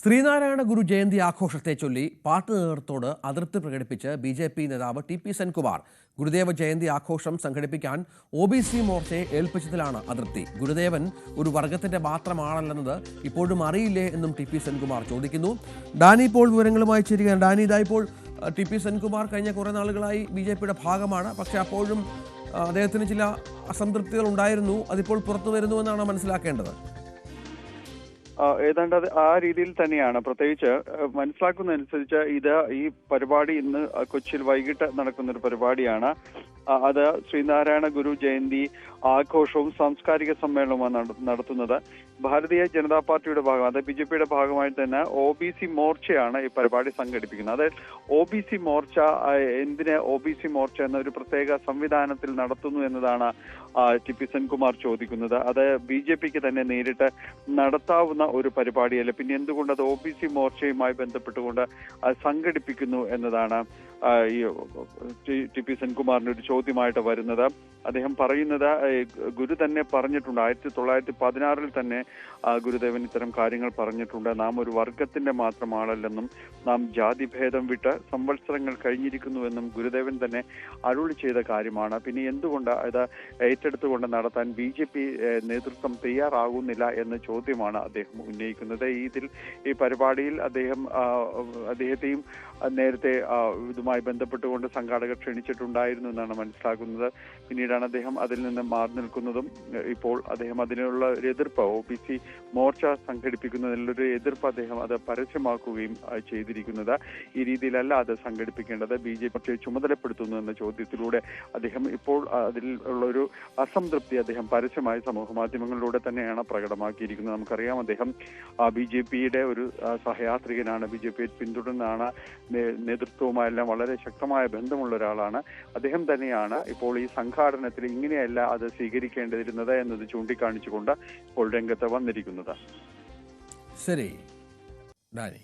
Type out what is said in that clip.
ശ്രീനാരായണ ഗുരു ജയന്തി ആഘോഷത്തെ ചൊല്ലി പാർട്ടി നേതൃത്വത്തോട് അതൃപ്തി പ്രകടിപ്പിച്ച് ബി.ജെ.പി നേതാവ് ടി.പി. സെൻകുമാർ. ഗുരുദേവ ജയന്തി ആഘോഷം സംഘടിപ്പിക്കാൻ ഒ.ബി.സി. മോർച്ചയെ ഏൽപ്പിച്ചതിലാണ് അതൃപ്തി. ഗുരുദേവൻ ഒരു വർഗത്തിന്റെ മാത്രമാണല്ലെന്നത് ഇപ്പോഴും അറിയില്ലേ എന്നും ടി.പി. സെൻകുമാർ ചോദിക്കുന്നു. ഡാനി ഇപ്പോൾ വിവരങ്ങളുമായി ചേരുകയാണ്. Dani, ഇതായിപ്പോൾ TP. സെൻകുമാർ കഴിഞ്ഞ കുറേ നാളുകളായി ബി.ജെ.പിയുടെ ഭാഗമാണ്. പക്ഷേ അപ്പോഴും അദ്ദേഹത്തിന് ചില അസംതൃപ്തികൾ ഉണ്ടായിരുന്നു. അതിപ്പോൾ പുറത്തു വരുന്നുവെന്നാണ് മനസ്സിലാക്കേണ്ടത്. ഏതാണ്ട് അത് ആ രീതിയിൽ തന്നെയാണ്. പ്രത്യേകിച്ച് മനസ്സിലാക്കുന്നതനുസരിച്ച് ഈ പരിപാടി ഇന്ന് കൊച്ചിയിൽ വൈകിട്ട് നടക്കുന്ന ഒരു പരിപാടിയാണ്. അത് ശ്രീനാരായണ ഗുരു ജയന്തി ആഘോഷവും സാംസ്കാരിക സമ്മേളനവുമാണ് നടത്തുന്നത്. ഭാരതീയ ജനതാ പാർട്ടിയുടെ ഭാഗം, അത് ബി.ജെ.പിയുടെ ഭാഗമായി തന്നെ ഒ.ബി.സി. മോർച്ചയാണ് ഈ പരിപാടി സംഘടിപ്പിക്കുന്നത്. അതായത് ഒ.ബി.സി. മോർച്ച എന്തിന് ഒ.ബി.സി. മോർച്ച എന്ന ഒരു പ്രത്യേക സംവിധാനത്തിൽ നടത്തുന്നു എന്നതാണ് ടി.പി. സെൻകുമാർ ചോദിക്കുന്നത്. അത് ബി.ജെ.പിക്ക് തന്നെ നേരിട്ട് നടത്താവുന്ന ഒരു പരിപാടിയല്ല, പിന്നെ എന്തുകൊണ്ട് അത് ഒ.ബി.സി. മോർച്ചയുമായി ബന്ധപ്പെട്ടുകൊണ്ട് സംഘടിപ്പിക്കുന്നു എന്നതാണ് ഈ ടി.പി. സെൻകുമാറിന്റെ ഒരു ചോദ്യമായിട്ട് വരുന്നത്. അദ്ദേഹം പറയുന്നത്, ഗുരു തന്നെ പറഞ്ഞിട്ടുണ്ട്, 1916 തന്നെ ഗുരുദേവൻ ഇത്തരം കാര്യങ്ങൾ പറഞ്ഞിട്ടുണ്ട്. നാം ഒരു വർഗത്തിന്റെ മാത്രമാണല്ലെന്നും നാം ജാതിഭേദം വിട്ട് സംവത്സരങ്ങൾ കഴിഞ്ഞിരിക്കുന്നുവെന്നും ഗുരുദേവൻ തന്നെ അരുളി ചെയ്ത കാര്യമാണ്. പിന്നെ എന്തുകൊണ്ട് ഇത് ഏറ്റെടുത്തുകൊണ്ട് നടത്താൻ ബി.ജെ.പി. നേതൃത്വം തയ്യാറാകുന്നില്ല എന്ന ചോദ്യമാണ് അദ്ദേഹം ഉന്നയിക്കുന്നത്. ഈ പരിപാടിയിൽ അദ്ദേഹത്തെയും നേരത്തെ ഇതുമായി ബന്ധപ്പെട്ടുകൊണ്ട് സംഘാടകർ ക്ഷണിച്ചിട്ടുണ്ടായിരുന്നു എന്നാണ് മനസ്സിലാക്കുന്നത്. പിന്നീടാണ് അദ്ദേഹം അതിൽ നിന്ന് മാറി നിൽക്കുന്നതും. ഇപ്പോൾ അദ്ദേഹം അതിനുള്ള ഒരു എതിർപ്പ്, ഒ.ബി.സി. മോർച്ച സംഘടിപ്പിക്കുന്നതിനുള്ളൊരു എതിർപ്പ് അദ്ദേഹം അത് പരസ്യമാക്കുകയും ചെയ്തിരിക്കുന്നത്. ഈ രീതിയിലല്ല അത് സംഘടിപ്പിക്കേണ്ടത്, ബി.ജെ.പി. ചുമതലപ്പെടുത്തുന്നു എന്ന ചോദ്യത്തിലൂടെ അദ്ദേഹം ഇപ്പോൾ അതിൽ ഉള്ളൊരു അസംതൃപ്തി അദ്ദേഹം പരസ്യമായി സമൂഹ മാധ്യമങ്ങളിലൂടെ തന്നെയാണ് പ്രകടമാക്കിയിരിക്കുന്നത്. നമുക്കറിയാം, അദ്ദേഹം ബി.ജെ.പിയുടെ ഒരു സഹയാത്രികനാണ്, ബി.ജെ.പിയെ പിന്തുടരുന്നതാണ്, നേതൃത്വവുമായെല്ലാം വളരെ ശക്തമായ ബന്ധമുള്ള ഒരാളാണ്. അദ്ദേഹം തന്നെയാണ് ഇപ്പോൾ ഈ സംഘാടനത്തിൽ ഇങ്ങനെയല്ല അത് സ്വീകരിക്കേണ്ടിയിരുന്നത് എന്നത് ചൂണ്ടിക്കാണിച്ചുകൊണ്ട് ഇപ്പോൾ രംഗത്ത് വന്നിരിക്കുന്നത്. ശരി ഡാനി.